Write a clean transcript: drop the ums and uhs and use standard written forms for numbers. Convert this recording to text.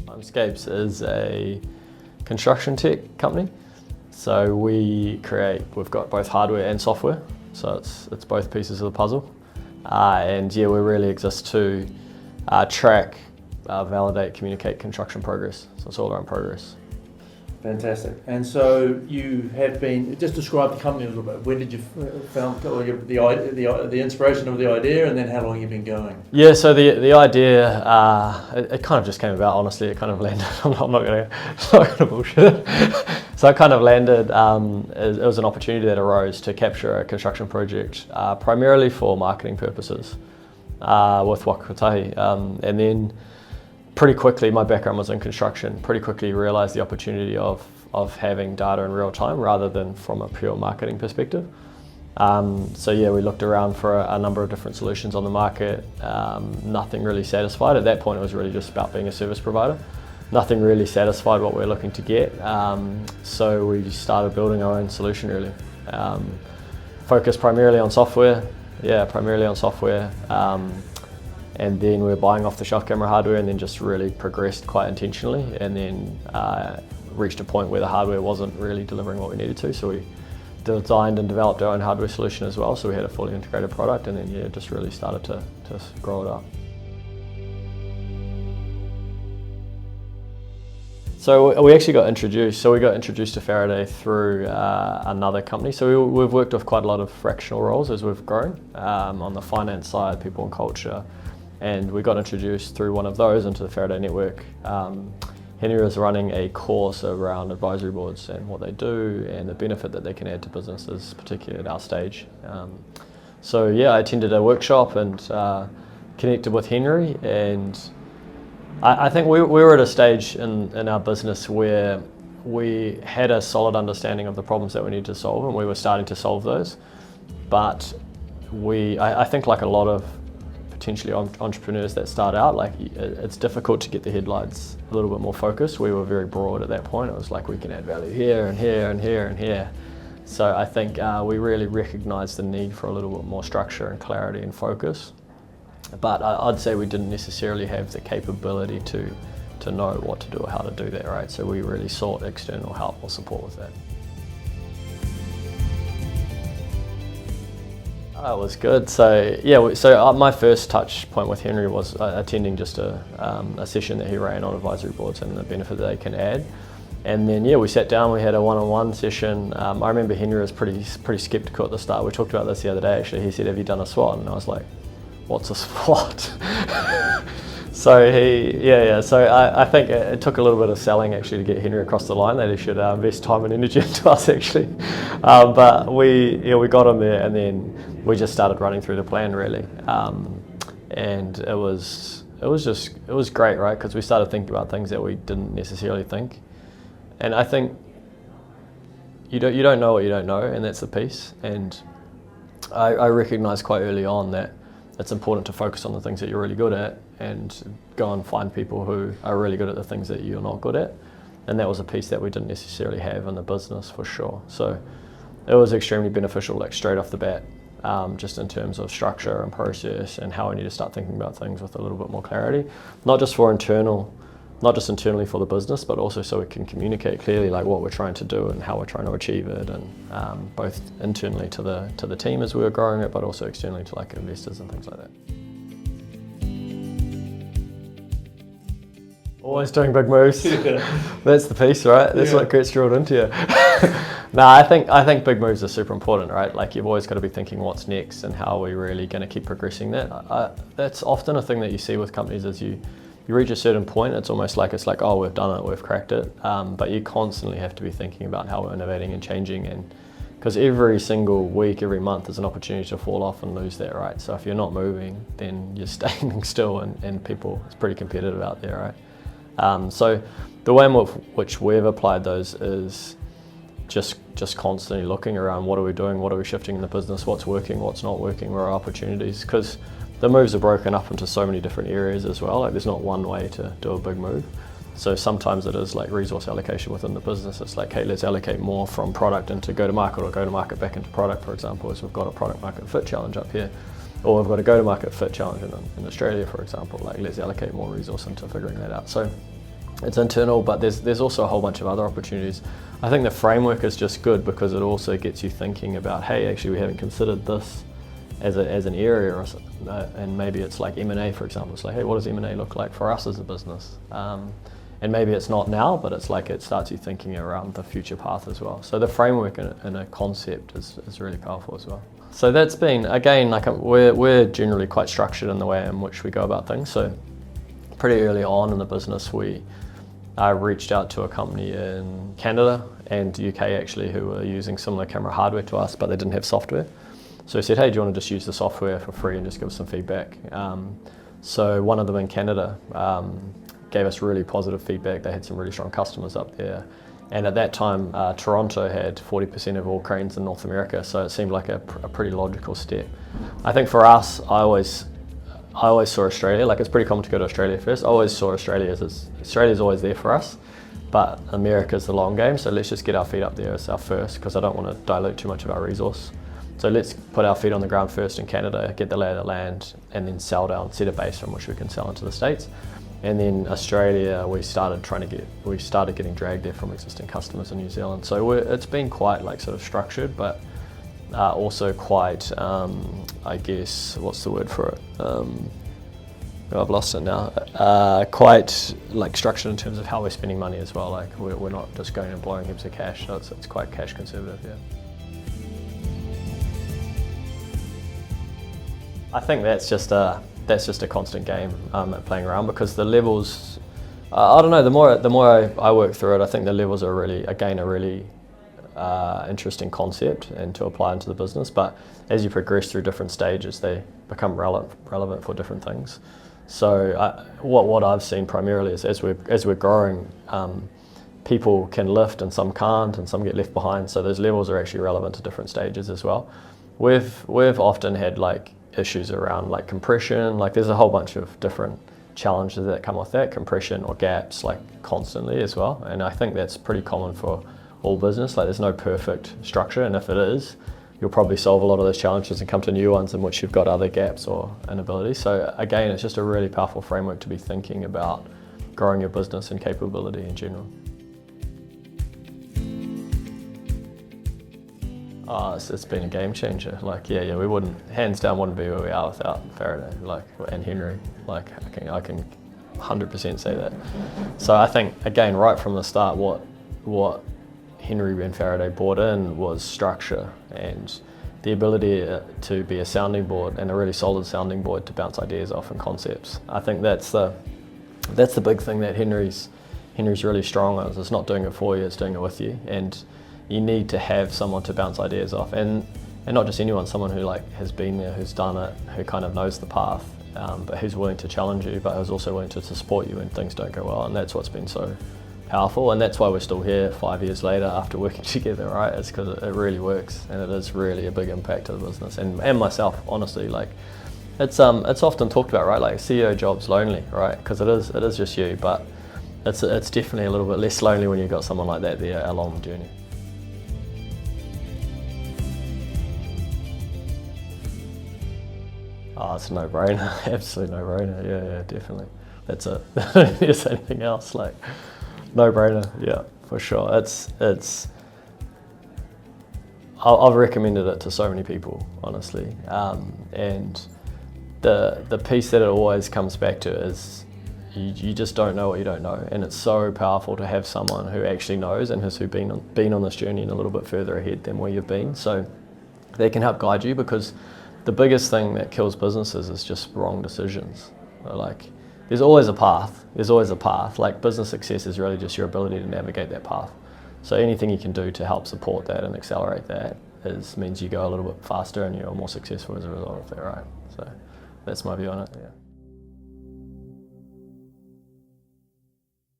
Timescapes is a construction tech company. So we've got both hardware and software. So it's both pieces of the puzzle. And yeah, we really exist to track, validate, communicate construction progress. So it's all around progress. Fantastic. And so you have been, just describe the company a little bit. When did you found the inspiration of the idea, and then how long have you been going? Yeah, so the idea, it kind of just came about, honestly. It kind of landed, I'm not going to bullshit it. So it kind of landed, it was an opportunity that arose to capture a construction project, primarily for marketing purposes, with Wakatahi. And then pretty quickly, my background was in construction, pretty quickly realised the opportunity of having data in real time rather than from a pure marketing perspective. So yeah, we looked around for a number of different solutions on the market. Nothing really satisfied. At that point, it was really just about being a service provider. Nothing really satisfied what we were looking to get. So we started building our own solution really. Focused primarily on software. Yeah, primarily on software. And then we were buying off the shelf camera hardware, and then just really progressed quite intentionally, and then reached a point where the hardware wasn't really delivering what we needed to. So we designed and developed our own hardware solution as well. So we had a fully integrated product, and then yeah, just really started to grow it up. So we actually got introduced. So we got introduced to Faraday through another company. So we've worked with quite a lot of fractional roles as we've grown on the finance side, people and culture. And we got introduced through one of those into the Faraday network. Henry was running a course around advisory boards and what they do and the benefit that they can add to businesses, particularly at our stage. So yeah, I attended a workshop and connected with Henry, and I think we were at a stage in our business where we had a solid understanding of the problems that we needed to solve, and we were starting to solve those. But I think like a lot of potentially entrepreneurs that start out, like it's difficult to get the headlights a little bit more focused. We were very broad at that point. It was like we can add value here and here and here and here. So I think we really recognized the need for a little bit more structure and clarity and focus. But I'd say we didn't necessarily have the capability to know what to do or how to do that, right? So we really sought external help or support with that. It was good. So yeah, my first touch point with Henry was attending just a session that he ran on advisory boards and the benefit that they can add. And then yeah, we sat down, we had a one-on-one session. I remember Henry was pretty skeptical at the start. We talked about this the other day actually. He said, "Have you done a SWOT?" And I was like, "What's a SWOT?" So so I think it took a little bit of selling actually to get Henry across the line that he should invest time and energy into us actually. But we got him there, and then we just started running through the plan really. And it was great, right? Because we started thinking about things that we didn't necessarily think. And I think you don't know what you don't know, and that's the piece. And I recognized quite early on that it's important to focus on the things that you're really good at and go and find people who are really good at the things that you're not good at. And that was a piece that we didn't necessarily have in the business for sure. So it was extremely beneficial, like straight off the bat, just in terms of structure and process and how we need to start thinking about things with a little bit more clarity, not just internally for the business, but also so we can communicate clearly like what we're trying to do and how we're trying to achieve it, and both internally to the team as we were growing it, but also externally to like investors and things like that. Always doing big moves. Yeah. That's the piece, right? That's what gets drilled into you. No, I think big moves are super important, right? Like you've always got to be thinking what's next and how are we really going to keep progressing that. That's often a thing that you see with companies is you reach a certain point, it's like, oh, we've done it, we've cracked it. But you constantly have to be thinking about how we're innovating and changing, and because every single week, every month is an opportunity to fall off and lose that, right? So if you're not moving, then you're standing still, and people, it's pretty competitive out there, right? So the way in which we've applied those is just constantly looking around, what are we doing, what are we shifting in the business, what's working, what's not working, where are opportunities, because the moves are broken up into so many different areas as well. Like there's not one way to do a big move. So sometimes it is like resource allocation within the business. It's like, hey, let's allocate more from product into go-to-market, or go-to-market back into product, for example, as we've got a product market fit challenge up here. or we've got a go-to-market fit challenge in Australia, for example. Like, let's allocate more resource into figuring that out. So it's internal, but there's also a whole bunch of other opportunities. I think the framework is just good because it also gets you thinking about, hey, actually we haven't considered this as an area, or, and maybe it's like M&A, for example. It's like, hey, what does M&A look like for us as a business? And maybe it's not now, but it's like it starts you thinking around the future path as well. So the framework and a concept is really powerful as well. So that's been, again, like we're generally quite structured in the way in which we go about things. So pretty early on in the business, I reached out to a company in Canada and UK actually who were using similar camera hardware to us, but they didn't have software. So I said, hey, do you want to just use the software for free and just give us some feedback? So one of them in Canada gave us really positive feedback. They had some really strong customers up there. And at that time, Toronto had 40% of all cranes in North America, so it seemed like a pretty logical step. I think for us, I always saw Australia, like it's pretty common to go to Australia first. I always saw Australia's always there for us, but America's the long game, so let's just get our feet up there as our first, because I don't want to dilute too much of our resource. So let's put our feet on the ground first in Canada, get the lay of the land, and then sell down, set a base from which we can sell into the States. And then Australia, we started getting dragged there from existing customers in New Zealand. So it's been quite like sort of structured, but also quite, I guess, what's the word for it? I've lost it now. Quite like structured in terms of how we're spending money as well. Like we're not just going and blowing heaps of cash. So it's quite cash conservative, yeah. I think that's just a constant game playing around, because the levels, I don't know, the more I work through it, I think the levels are really interesting concept and to apply into the business. But as you progress through different stages, they become relevant for different things. So what I've seen primarily is as we're growing, people can lift and some can't, and some get left behind. So those levels are actually relevant to different stages as well. We've often had like issues around like compression, like there's a whole bunch of different challenges that come with that, compression or gaps, like constantly as well. And I think that's pretty common for all business. Like there's no perfect structure, and if it is, you'll probably solve a lot of those challenges and come to new ones in which you've got other gaps or inabilities. So again, it's just a really powerful framework to be thinking about growing your business and capability in general. It's been a game changer. Like, yeah, we hands down wouldn't be where we are without Faraday, and Henry. Like, I can 100% say that. So I think, again, right from the start, what Henry and Faraday brought in was structure and the ability to be a sounding board, and a really solid sounding board to bounce ideas off and concepts. I think that's the big thing that Henry's really strong on. It's not doing it for you, it's doing it with you. And you need to have someone to bounce ideas off, and not just anyone, someone who like has been there, who's done it, who kind of knows the path, but who's willing to challenge you, but who's also willing to support you when things don't go well. And that's what's been so powerful, and that's why we're still here 5 years later after working together, right? It's because it really works, and it is really a big impact to the business and myself, honestly. Like it's often talked about, right? Like CEO job's lonely, right? Because it is just you, but it's definitely a little bit less lonely when you've got someone like that there along the journey. Oh, it's a no-brainer, absolute no-brainer. Yeah, definitely. That's it. There's anything else, like no-brainer. Yeah, for sure. I've recommended it to so many people, honestly. And the piece that it always comes back to is you just don't know what you don't know, and it's so powerful to have someone who actually knows and who's been on this journey and a little bit further ahead than where you've been, so they can help guide you. Because the biggest thing that kills businesses is just wrong decisions. Like, there's always a path. Like, business success is really just your ability to navigate that path. So anything you can do to help support that and accelerate that means you go a little bit faster and you're more successful as a result of that, right? So that's my view on it, yeah.